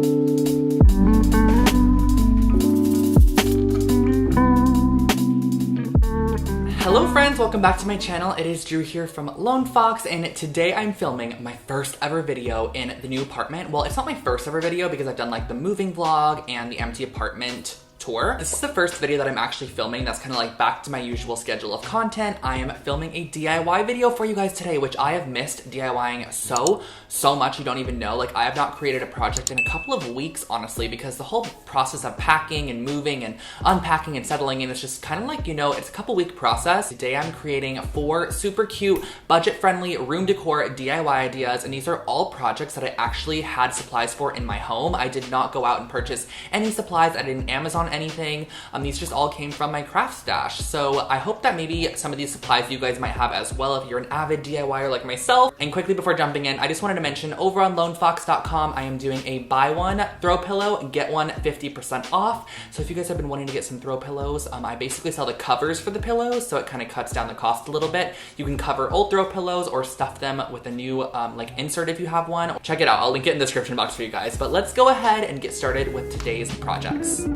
Hello friends, welcome back to my channel. It is Drew here from Lone Fox, and today I'm filming my first ever video in the new apartment. Well, it's not my first ever video because I've done like the moving vlog and the empty apartment tour. This is the first video that I'm actually filming that's kind of like back to my usual schedule of content. I am filming a DIY video for you guys today, which I have missed DIYing so much you don't even know. Like, I have not created a project in a couple of weeks, honestly, because the whole process of packing and moving and unpacking and settling in is just kind of like, you know, it's a couple week process. Today I'm creating 4 super cute, budget-friendly room decor DIY ideas, and these are all projects that I actually had supplies for in my home. I did not go out and purchase any supplies. I didn't Amazon anything. These just all came from my craft stash. So I hope that maybe some of these supplies you guys might have as well if you're an avid DIYer like myself. And quickly before jumping in, I just wanted to mention over on lonefox.com, I am doing a buy one throw pillow, get one 50% off. So if you guys have been wanting to get some throw pillows, I basically sell the covers for the pillows, so it kind of cuts down the cost a little bit. You can cover old throw pillows or stuff them with a new like insert if you have one. Check it out, I'll link it in the description box for you guys. But let's go ahead and get started with today's projects.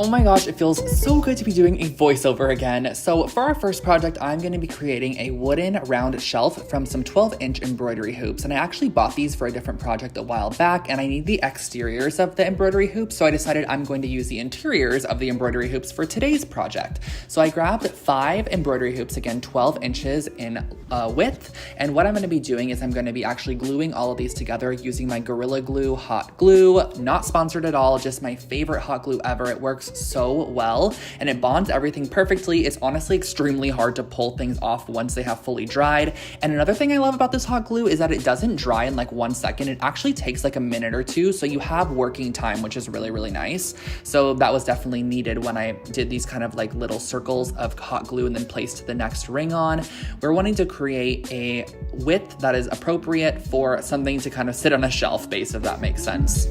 Oh my gosh, it feels so good to be doing a voiceover again. So for our first project, I'm going to be creating a wooden round shelf from some 12-inch embroidery hoops. And I actually bought these for a different project a while back, and I need the exteriors of the embroidery hoops. So I decided I'm going to use the interiors of the embroidery hoops for today's project. So I grabbed 5 embroidery hoops, again, 12 inches in width. And what I'm going to be doing is I'm going to be actually gluing all of these together using my Gorilla Glue hot glue. Not sponsored at all, just my favorite hot glue ever. It works so well and it bonds everything perfectly. It's honestly extremely hard to pull things off once they have fully dried. And another thing I love about this hot glue is that it doesn't dry in like 1 second. It actually takes like a minute or two, so you have working time, which is really nice. So that was definitely needed when I did these kind of like little circles of hot glue and then placed the next ring on. We're wanting to create a width that is appropriate for something to kind of sit on a shelf base, if that makes sense.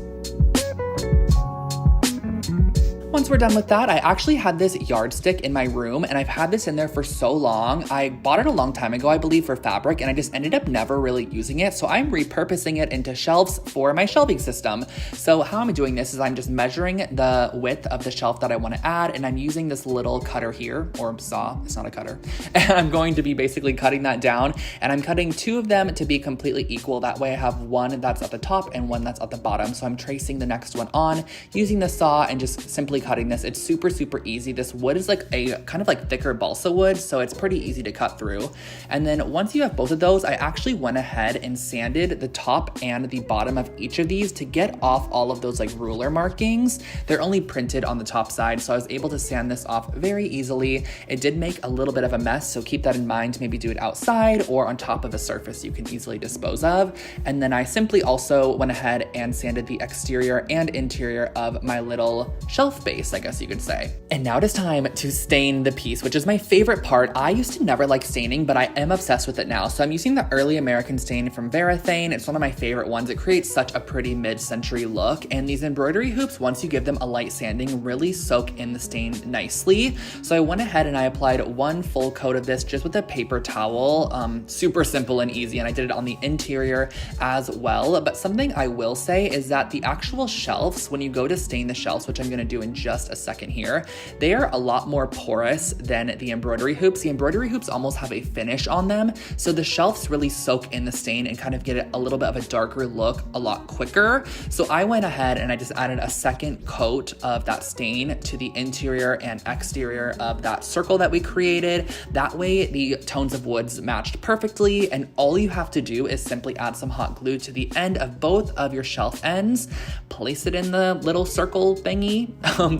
Once we're done with that, I actually had this yardstick in my room, and I've had this in there for so long. I bought it a long time ago, I believe, for fabric, and I just ended up never really using it. So I'm repurposing it into shelves for my shelving system. So how I'm doing this is I'm just measuring the width of the shelf that I want to add, and I'm using this little cutter here, or saw, it's not a cutter. And I'm going to be basically cutting that down, and I'm cutting 2 of them to be completely equal. That way I have one that's at the top and one that's at the bottom. So I'm tracing the next one on using the saw and just simply cutting this. It's super easy. This wood is like a kind of like thicker balsa wood, so it's pretty easy to cut through. And then once you have both of those, I actually went ahead and sanded the top and the bottom of each of these to get off all of those like ruler markings. They're only printed on the top side, so I was able to sand this off very easily. It did make a little bit of a mess, so keep that in mind. Maybe do it outside or on top of a surface you can easily dispose of. And then I simply also went ahead and sanded the exterior and interior of my little shelf base, I guess you could say. And now it is time to stain the piece, which is my favorite part. I used to never like staining, but I am obsessed with it now. So I'm using the early American stain from Varathane. It's one of my favorite ones. It creates such a pretty mid-century look. And these embroidery hoops, once you give them a light sanding, really soak in the stain nicely. So I went ahead and I applied 1 full coat of this just with a paper towel. Super simple and easy. And I did it on the interior as well. But something I will say is that the actual shelves, when you go to stain the shelves, which I'm going to do in just a second here, they are a lot more porous than the embroidery hoops. The embroidery hoops almost have a finish on them, so the shelves really soak in the stain and kind of get it a little bit of a darker look a lot quicker. So I went ahead and I just added a second coat of that stain to the interior and exterior of that circle that we created. That way the tones of woods matched perfectly, and all you have to do is simply add some hot glue to the end of both of your shelf ends, place it in the little circle thingy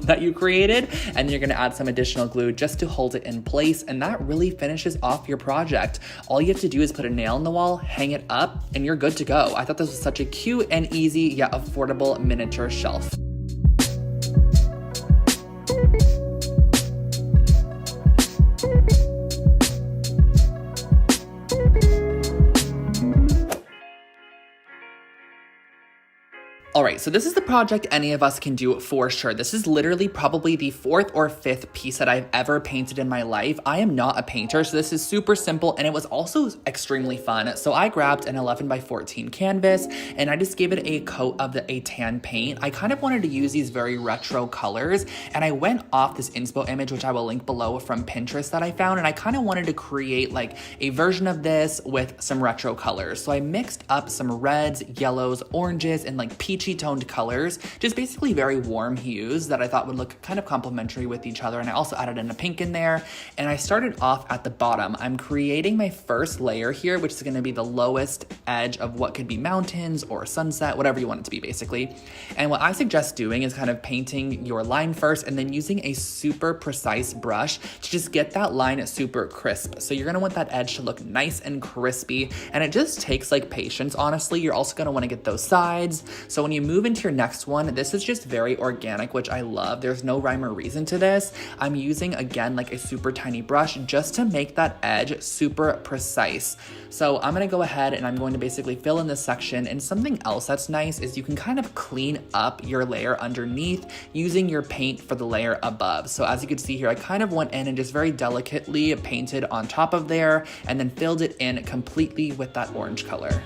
that you created, and you're going to add some additional glue just to hold it in place, and that really finishes off your project. All you have to do is put a nail in the wall, hang it up, and you're good to go. I thought this was such a cute and easy yet affordable miniature shelf. All right, so this is the project any of us can do for sure. This is literally probably the 4th or 5th piece that I've ever painted in my life. I am not a painter, so this is super simple, and it was also extremely fun. So I grabbed an 11 by 14 canvas, and I just gave it a coat of a tan paint. I kind of wanted to use these very retro colors, and I went off this inspo image, which I will link below, from Pinterest that I found, and I kind of wanted to create like a version of this with some retro colors. So I mixed up some reds, yellows, oranges, and like peachy toned colors, just basically very warm hues that I thought would look kind of complementary with each other. And I also added in a pink in there, and I started off at the bottom. I'm creating my first layer here, which is going to be the lowest edge of what could be mountains or sunset, whatever you want it to be basically. And what I suggest doing is kind of painting your line first and then using a super precise brush to just get that line super crisp. So you're going to want that edge to look nice and crispy, and it just takes like patience, honestly. You're also going to want to get those sides. So when you move into your next one, this is just very organic, which I love. There's no rhyme or reason to this. I'm using, again, like a super tiny brush just to make that edge super precise. So I'm going to go ahead and I'm going to basically fill in this section. And something else that's nice is you can kind of clean up your layer underneath using your paint for the layer above. So as you can see here, I kind of went in and just very delicately painted on top of there and then filled it in completely with that orange color.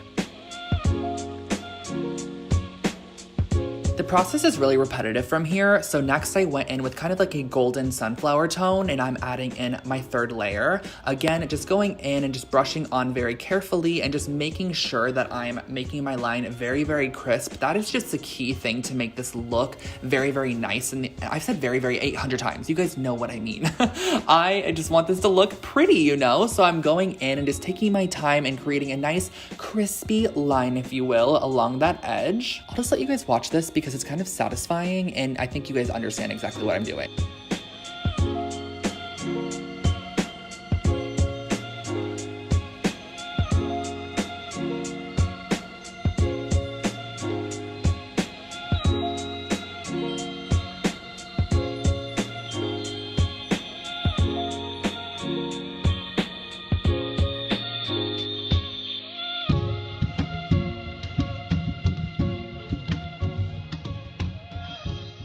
The process is really repetitive from here. So next I went in with kind of like a golden sunflower tone, and I'm adding in my third layer. Again, just going in and just brushing on very carefully and just making sure that I'm making my line very, very crisp. That is just the key thing to make this look very, very nice. And I've said very, very 800 times. You guys know what I mean. I just want this to look pretty, you know? So I'm going in and just taking my time and creating a nice crispy line, if you will, along that edge. I'll just let you guys watch this because it's kind of satisfying, and I think you guys understand exactly what I'm doing.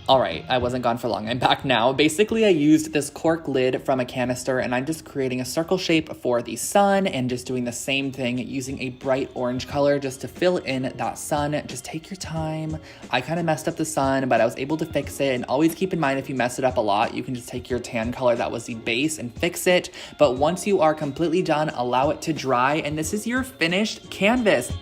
All right, I wasn't gone for long. I'm back now. Basically, I used this cork lid from a canister, and I'm just creating a circle shape for the sun and just doing the same thing using a bright orange color just to fill in that sun. Just take your time. I kind of messed up the sun, but I was able to fix it. And always keep in mind, if you mess it up a lot, you can just take your tan color that was the base and fix it. But once you are completely done, allow it to dry, and this is your finished canvas.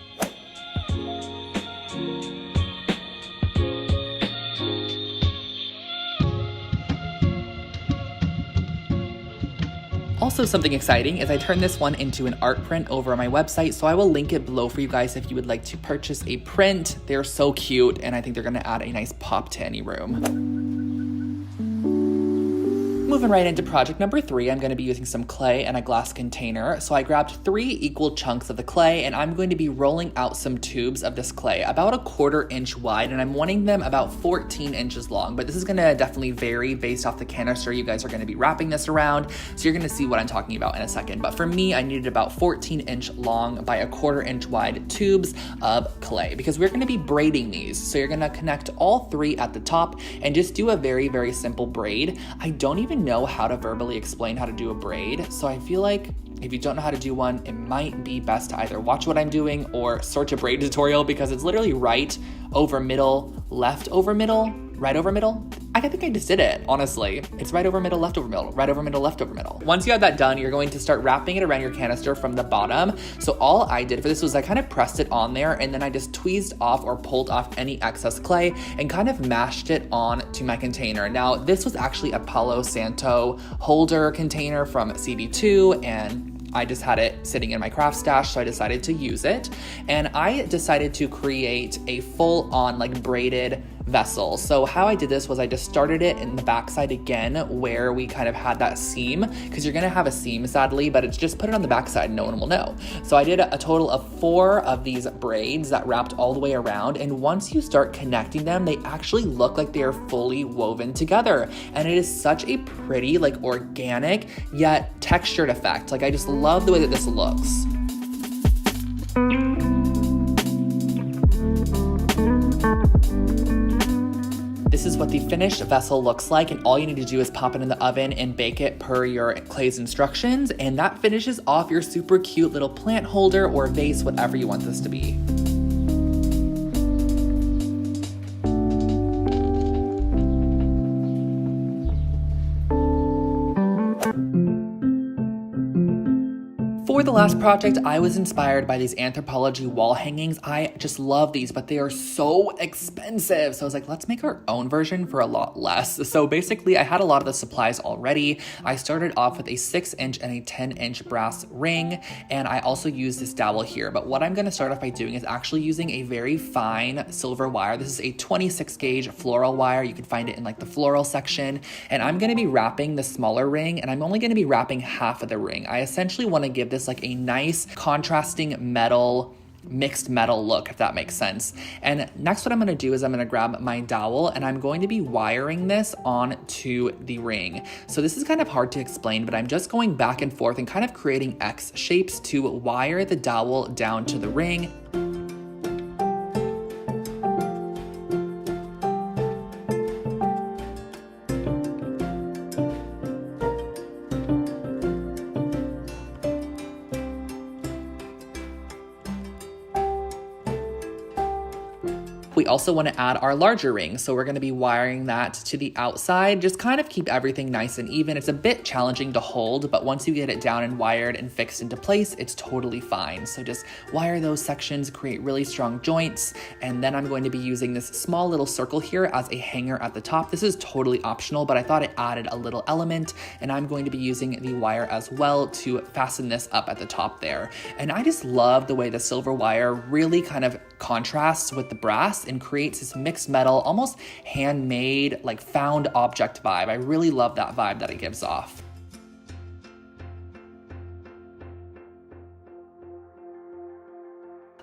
Also, something exciting is I turned this one into an art print over on my website, so I will link it below for you guys if you would like to purchase a print. They're so cute, and I think they're gonna add a nice pop to any room. Moving right into project number 3, I'm going to be using some clay and a glass container. So I grabbed 3 equal chunks of the clay, and I'm going to be rolling out some tubes of this clay, about a 1/4 inch wide, and I'm wanting them about 14 inches long. But this is going to definitely vary based off the canister you guys are going to be wrapping this around. So you're going to see what I'm talking about in a second. But for me, I needed about 14-inch long by a 1/4 inch wide tubes of clay because we're going to be braiding these. So you're going to connect all 3 at the top and just do a very, very simple braid. I don't even know how to verbally explain how to do a braid, so I feel like if you don't know how to do one, it might be best to either watch what I'm doing or search a braid tutorial because it's literally right over middle, left over middle, right over middle. I think I just did it, honestly. It's right over middle, left over middle, right over middle, left over middle. Once you have that done, you're going to start wrapping it around your canister from the bottom. So all I did for this was I kind of pressed it on there, and then I just tweezed off or pulled off any excess clay and kind of mashed it on to my container. Now, this was actually a Palo Santo holder container from CB2, and I just had it sitting in my craft stash, so I decided to use it. And I decided to create a full-on like braided vessel. So how I did this was I just started it in the backside again where we kind of had that seam, because you're gonna have a seam sadly, but it's just put it on the backside and no one will know. So I did a total of 4 of these braids that wrapped all the way around, and once you start connecting them, they actually look like they are fully woven together. And it is such a pretty, like organic, yet textured effect. Like I just love the way that this looks. is what the finished vessel looks like, and all you need to do is pop it in the oven and bake it per your clay's instructions, and that finishes off your super cute little plant holder or vase, whatever you want this to be. For the last project, I was inspired by these Anthropologie wall hangings. I just love these, but they are so expensive. So I was like, let's make our own version for a lot less. So basically, I had a lot of the supplies already. I started off with a 6-inch and a 10-inch brass ring, and I also used this dowel here. But what I'm gonna start off by doing is actually using a very fine silver wire. This is a 26 gauge floral wire. You can find it in like the floral section. And I'm gonna be wrapping the smaller ring, and I'm only gonna be wrapping half of the ring. I essentially wanna give this like a nice contrasting mixed metal look, if that makes sense. And next what I'm gonna do is I'm gonna grab my dowel and I'm going to be wiring this onto the ring. So this is kind of hard to explain, but I'm just going back and forth and kind of creating X shapes to wire the dowel down to the ring. We also want to add our larger ring, so we're going to be wiring that to the outside, just kind of keep everything nice and even. It's a bit challenging to hold, but once you get it down and wired and fixed into place, it's totally fine. So just wire those sections, create really strong joints, and then I'm going to be using this small little circle here as a hanger at the top. This is totally optional, but I thought it added a little element, and I'm going to be using the wire as well to fasten this up at the top there. And I just love the way the silver wire really kind of contrasts with the brass and creates this mixed metal, almost handmade, like found object vibe. I really love that vibe that it gives off.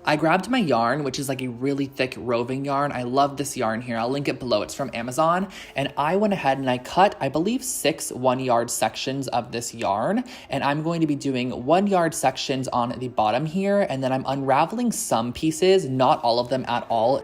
I grabbed my yarn, which is like a really thick roving yarn. I love this yarn here. I'll link it below. It's from Amazon. And I went ahead and I cut, I believe, 6 1-yard sections of this yarn. And I'm going to be doing 1-yard sections on the bottom here. And then I'm unraveling some pieces, not all of them at all.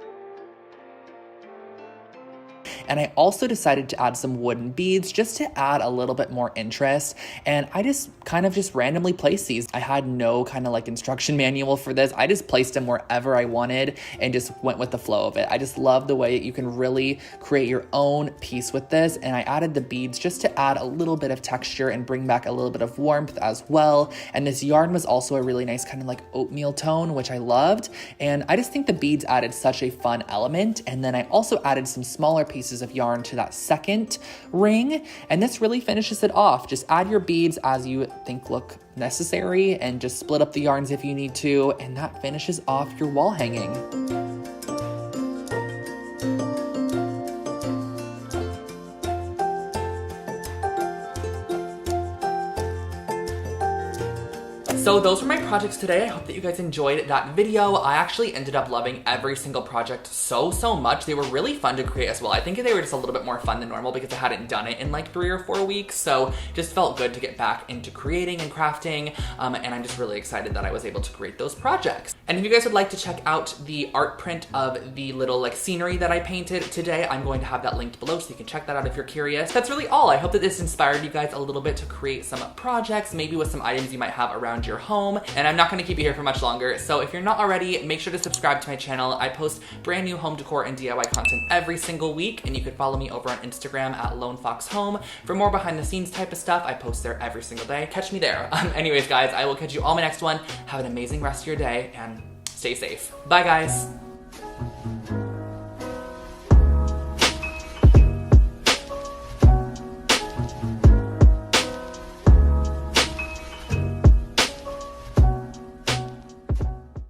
And I also decided to add some wooden beads just to add a little bit more interest. And I just kind of just randomly placed these. I had no kind of like instruction manual for this. I just placed them wherever I wanted and just went with the flow of it. I just love the way you can really create your own piece with this. And I added the beads just to add a little bit of texture and bring back a little bit of warmth as well. And this yarn was also a really nice kind of like oatmeal tone, which I loved. And I just think the beads added such a fun element. And then I also added some smaller pieces of yarn to that second ring, and this really finishes it off. Just add your beads as you think look necessary and just split up the yarns if you need to, and that finishes off your wall hanging. So those were my projects today. I hope that you guys enjoyed that video. I actually ended up loving every single project so much. They were really fun to create as well. I think they were just a little bit more fun than normal because I hadn't done it in like 3 or 4 weeks. So just felt good to get back into creating and crafting. And I'm just really excited that I was able to create those projects. And if you guys would like to check out the art print of the little like scenery that I painted today, I'm going to have that linked below so you can check that out if you're curious. That's really all. I hope that this inspired you guys a little bit to create some projects, maybe with some items you might have around your home. And I'm not going to keep you here for much longer, so if you're not already, make sure to subscribe to my channel. I post brand new home decor and DIY content every single week, and you can follow me over on Instagram at Lone Fox Home for more behind the scenes type of stuff. I post there every single day. Catch me there. Anyways, guys, I will catch you all in my next one. Have an amazing rest of your day and stay safe. Bye, guys.